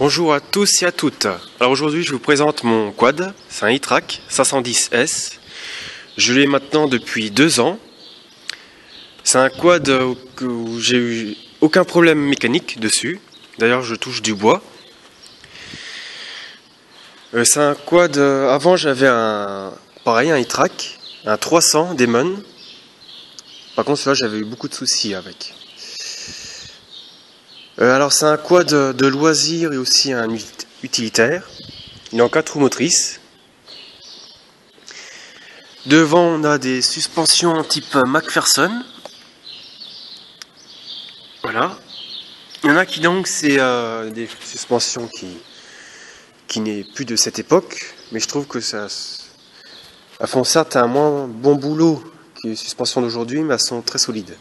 Bonjour à tous et à toutes. Alors aujourd'hui je vous présente mon quad, c'est un e-track 510S. Je l'ai maintenant depuis 2 ans. C'est un quad où j'ai eu aucun problème mécanique dessus. D'ailleurs je touche du bois. C'est un quad, avant j'avais un e-track, un 300 Demon. Par contre celui-là j'avais eu beaucoup de soucis avec. Alors c'est un quad de loisirs et aussi un utilitaire. Il est en 4 roues motrices. Devant on a des suspensions type McPherson. Voilà. Il y en a qui donc c'est des suspensions qui n'est plus de cette époque. Mais je trouve que elles font certes un moins bon boulot que les suspensions d'aujourd'hui, mais elles sont très solides.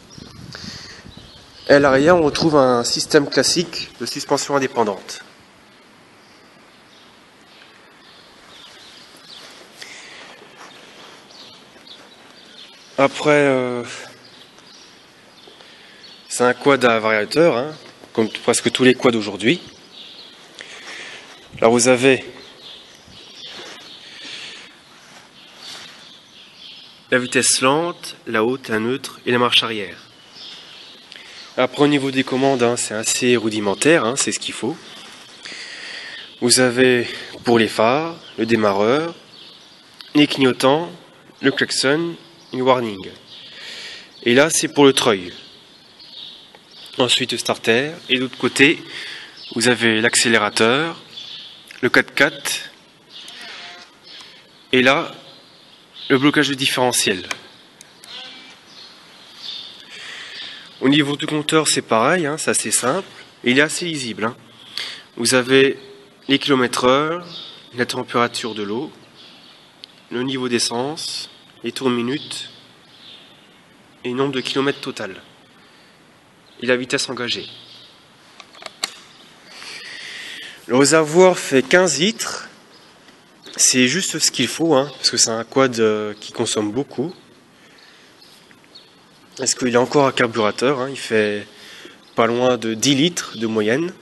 Et à l'arrière, on retrouve un système classique de suspension indépendante. Après, c'est un quad à variateur, hein, comme presque tous les quads d'aujourd'hui. Là, vous avez la vitesse lente, la haute, la neutre et la marche arrière. Après au niveau des commandes, hein, c'est assez rudimentaire, hein, c'est ce qu'il faut. Vous avez pour les phares, le démarreur, les clignotants, le klaxon, le warning. Et là c'est pour le treuil. Ensuite le starter, et de l'autre côté vous avez l'accélérateur, le 4x4, et là le blocage de différentiel. Au niveau du compteur, c'est pareil, hein, c'est assez simple, et il est assez lisible. Hein. Vous avez les kilomètres/heure, la température de l'eau, le niveau d'essence, les tours minutes, et le nombre de kilomètres total, et la vitesse engagée. Le réservoir fait 15 litres, c'est juste ce qu'il faut, hein, parce que c'est un quad qui consomme beaucoup. Est-ce qu'il est encore à carburateur, hein, il fait pas loin de 10 litres de moyenne.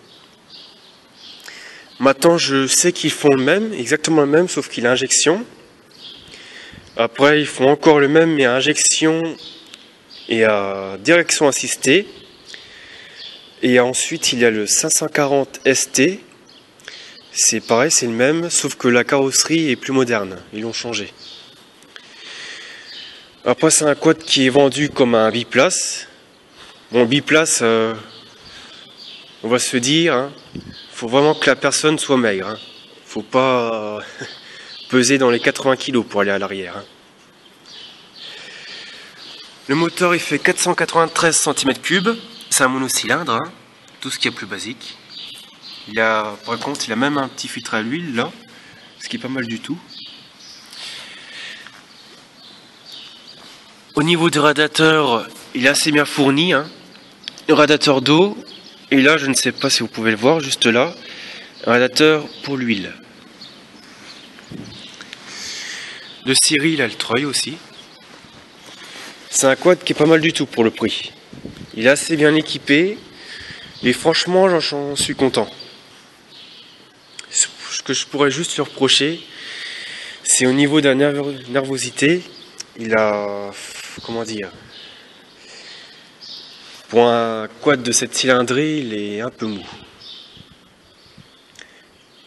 Maintenant je sais qu'ils font le même, exactement le même, sauf qu'il a injection. Après ils font encore le même mais à injection et à direction assistée. Et ensuite il y a le 540 ST. C'est pareil, c'est le même, sauf que la carrosserie est plus moderne, ils l'ont changé. Après c'est un quad qui est vendu comme un biplace. Bon, biplace, on va se dire, hein, faut vraiment que la personne soit maigre. Hein. Faut pas peser dans les 80 kg pour aller à l'arrière. Hein. Le moteur il fait 493 cm3, c'est un monocylindre, hein, tout ce qui est plus basique. Par contre il a même un petit filtre à l'huile là, ce qui est pas mal du tout. Au niveau du radiateur, il est assez bien fourni, hein. Le radiateur d'eau, et là je ne sais pas si vous pouvez le voir, juste là, un radiateur pour l'huile. De série, il a le treuil aussi. C'est un quad qui est pas mal du tout pour le prix. Il est assez bien équipé, et franchement j'en suis content. Ce que je pourrais juste lui reprocher, c'est au niveau de la nervosité, il a... comment dire, pour un quad de cette cylindrée, il est un peu mou.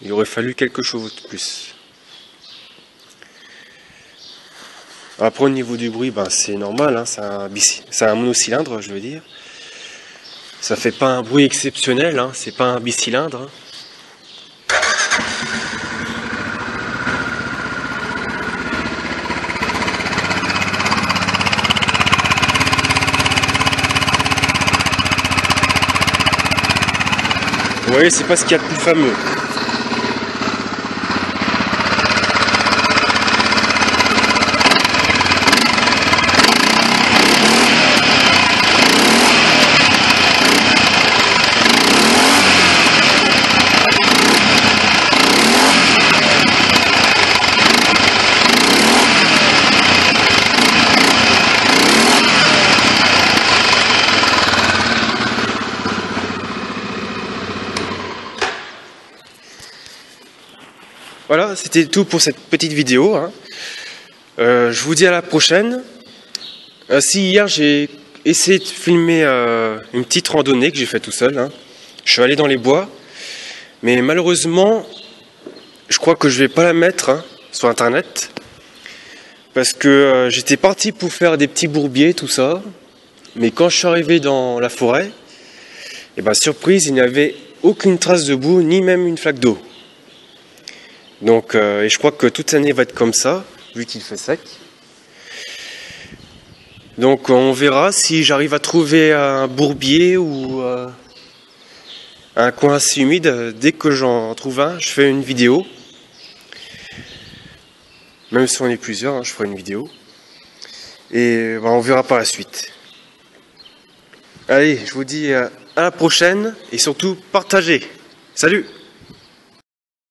Il aurait fallu quelque chose de plus. Après au niveau du bruit, ben, c'est normal, hein, c'est un monocylindre, je veux dire. Ça fait pas un bruit exceptionnel, hein, c'est pas un bicylindre. Hein. Vous voyez, c'est pas ce qu'il y a de plus fameux. Voilà, c'était tout pour cette petite vidéo. Hein. Je vous dis à la prochaine. Si hier j'ai essayé de filmer une petite randonnée que j'ai fait tout seul. Hein. Je suis allé dans les bois. Mais malheureusement, je crois que je vais pas la mettre sur internet. Parce que j'étais parti pour faire des petits bourbiers, tout ça. Mais quand je suis arrivé dans la forêt, et ben surprise, il n'y avait aucune trace de boue, ni même une flaque d'eau. Donc, et je crois que toute l'année va être comme ça, vu qu'il fait sec. Donc on verra si j'arrive à trouver un bourbier ou un coin assez humide. Dès que j'en trouve un, je fais une vidéo. Même si on est plusieurs, hein, je ferai une vidéo. Et ben, on verra par la suite. Allez, je vous dis à la prochaine et surtout partagez. Salut!